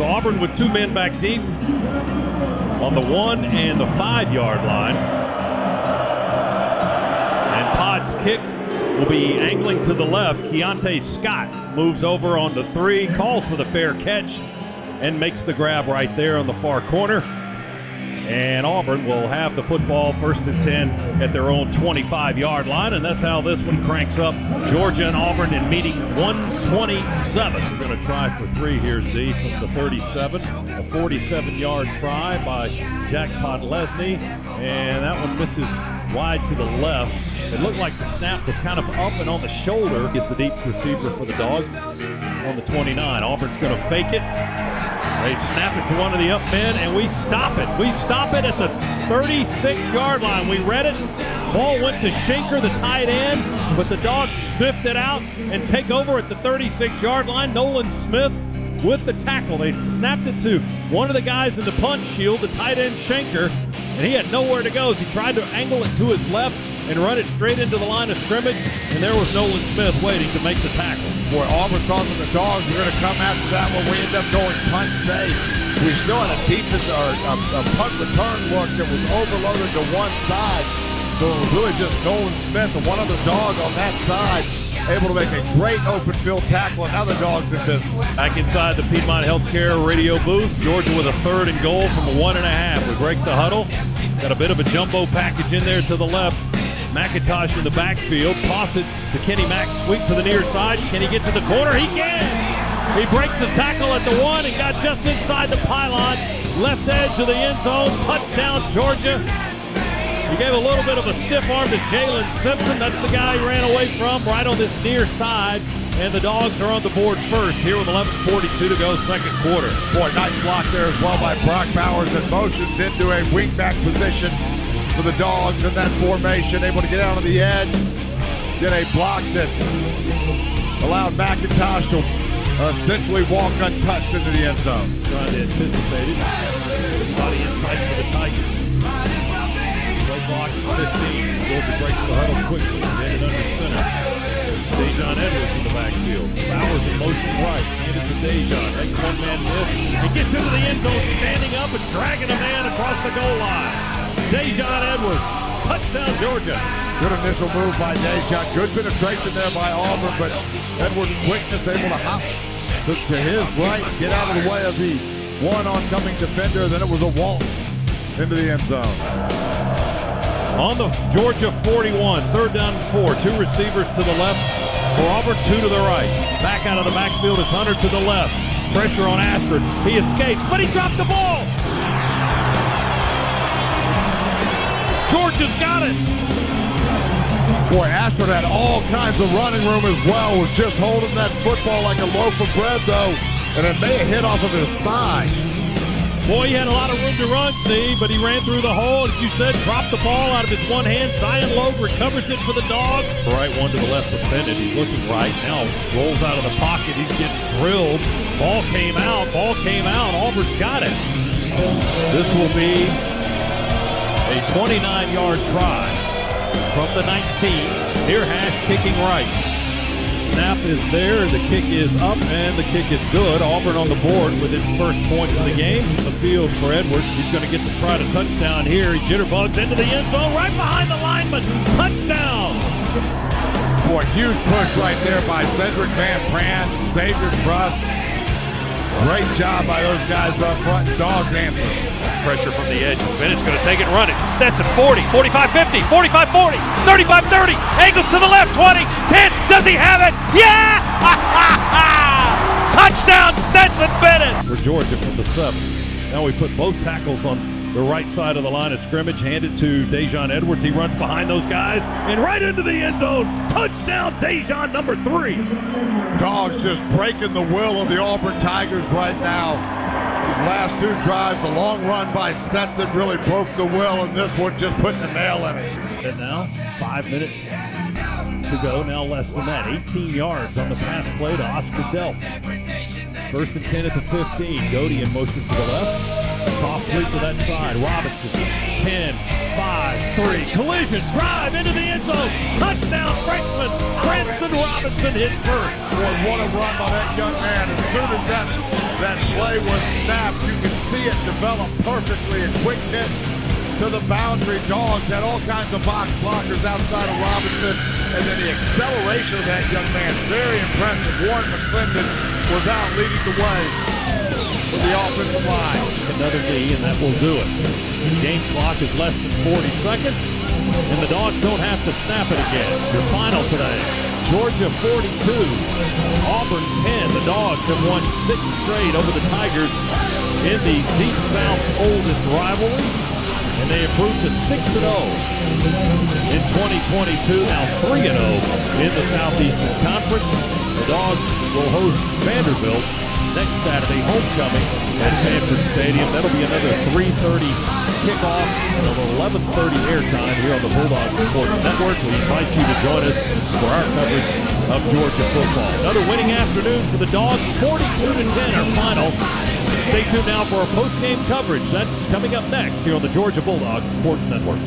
So Auburn with 2 men back deep on the 1 and the 5-yard line. And Pod's kick will be angling to the left. Keontae Scott moves over on the 3, calls for the fair catch, and makes the grab right there on the far corner. And Auburn will have the football 1st and 10 at their own 25-yard line, and that's how this one cranks up. Georgia and Auburn in meeting 127. We're going to try for 3 here, Z, from the 37. A 47-yard try by Jack Podlesny, and that one misses wide to the left. It looked like the snap was kind of up and on the shoulder. Gets the deep receiver for the Dogs on the 29. Auburn's going to fake it. They snap it to one of the up men, and we stop it. We stop it at the 36-yard line. We read it. Ball went to Schenker, the tight end, but the Dogs sniffed it out and take over at the 36-yard line. Nolan Smith with the tackle. They snapped it to one of the guys in the punch shield, the tight end Schenker, and he had nowhere to go. He tried to angle it to his left and run it straight into the line of scrimmage, and there was Nolan Smith waiting to make the tackle. Boy, Auburn thought that the Dogs were going to come after that when we end up going punt safe. We still had a defense or a punt return look that was overloaded to one side. So it was really just Nolan Smith and one other dog on that side able to make a great open field tackle, and now the Dogs in business. Back inside the Piedmont Healthcare radio booth, Georgia with a 3rd and goal from the 1.5. We break the huddle. Got a bit of a jumbo package in there to the left. McIntosh in the backfield, toss it to Kenny Mack, sweep to the near side. Can he get to the corner? He can! He breaks the tackle at the 1 and got just inside the pylon. Left edge of the end zone, touchdown Georgia. He gave a little bit of a stiff arm to Jalen Simpson. That's the guy he ran away from right on this near side. And the Dogs are on the board first here with 11:42 to go, 2nd quarter. Boy, nice block there as well by Brock Bowers that motions into a wingback position for the Dogs in that formation, able to get out on the edge, get a block that allowed McIntosh to essentially walk untouched into the end zone. Trying to anticipate it. Body inside for the Tigers. Play block 15. Georgia breaks the huddle quickly. Handed under center. Dejon Edwards in the backfield. Bowers in motion right. Handed to Dejon. Makes one-man miss. He gets into the end zone, standing up and dragging a man across the goal line. Dejon Edwards, touchdown Georgia. Good initial move by Dejon. Good penetration there by Auburn, but Edwards' quickness able to hop to his right, get out of the way of the one oncoming defender. Then it was a walk into the end zone. On the Georgia 41, 3rd down and 4. 2 receivers to the left for Auburn, 2 to the right. Back out of the backfield is Hunter to the left. Pressure on Ashford. He escapes, but he dropped the ball. Georgia's got it. Boy, Ashford had all kinds of running room as well. Was just holding that football like a loaf of bread, though, and it may have hit off of his thigh. Boy, he had a lot of room to run, Steve, but he ran through the hole, as you said, dropped the ball out of his one hand. Zion Logue recovers it for the Dogs. Right one to the left defended. He's looking right now. Rolls out of the pocket. He's getting drilled. Ball came out. Auburn's got it. This will be a 29-yard try from the 19. Here, Hash kicking right. Snap is there, the kick is up, and the kick is good. Auburn on the board with its first points of the game. The field for Edwards. He's going to get to try to touchdown here. He jitterbugs into the end zone, right behind the lineman. Touchdown! Boy, huge push right there by Cedric Van Pran, Xavier Truss. Great job by those guys up front. Dogs answer. Pressure from the edge. Bennett's going to take it and run it. Stetson 40, 45-50, 45-40, 35-30. Angles to the left, 20, 10. Does he have it? Yeah! Touchdown, Stetson Bennett! For Georgia from the 7. Now we put both tackles on the right side of the line of scrimmage. Handed to Dejon Edwards. He runs behind those guys and right into the end zone. Touchdown, Dejon, number 3. Dogs just breaking the will of the Auburn Tigers right now. These last 2 drives, the long run by Stetson really broke the will, and this one just putting the nail in it. And now, 5 minutes to go, now less than that. 18 yards on the pass play to Oscar Delp. 1st and 10 at the 15. Doty in motion to the left. Soft sweep to that side. Robinson, 10, 5, 3. Collision, drive into the end zone. Touchdown, freshman Branson Robinson hit first. Boy, what a run by that young man. As soon as that play was snapped. You can see it develop perfectly. A quick hit to the boundary. Dogs had all kinds of box blockers outside of Robinson. And then the acceleration of that young man, very impressive. Warren McClendon was out leading the way with the offensive line. Another knee, and that will do it. Game clock is less than 40 seconds, and the Dogs don't have to snap it again. Your final today, Georgia 42, Auburn 10. The Dogs have won 6 straight over the Tigers in the Deep South's oldest rivalry, and they improved to 6-0 in 2022, now 3-0 in the Southeastern Conference. The Dogs will host Vanderbilt next Saturday, homecoming at Sanford Stadium. That'll be another 3:30 kickoff and an 11:30 airtime here on the Bulldogs Sports Network. We invite you to join us for our coverage of Georgia football. Another winning afternoon for the Dogs, 42-10, our final. Stay tuned now for our post-game coverage. That's coming up next here on the Georgia Bulldogs Sports Network.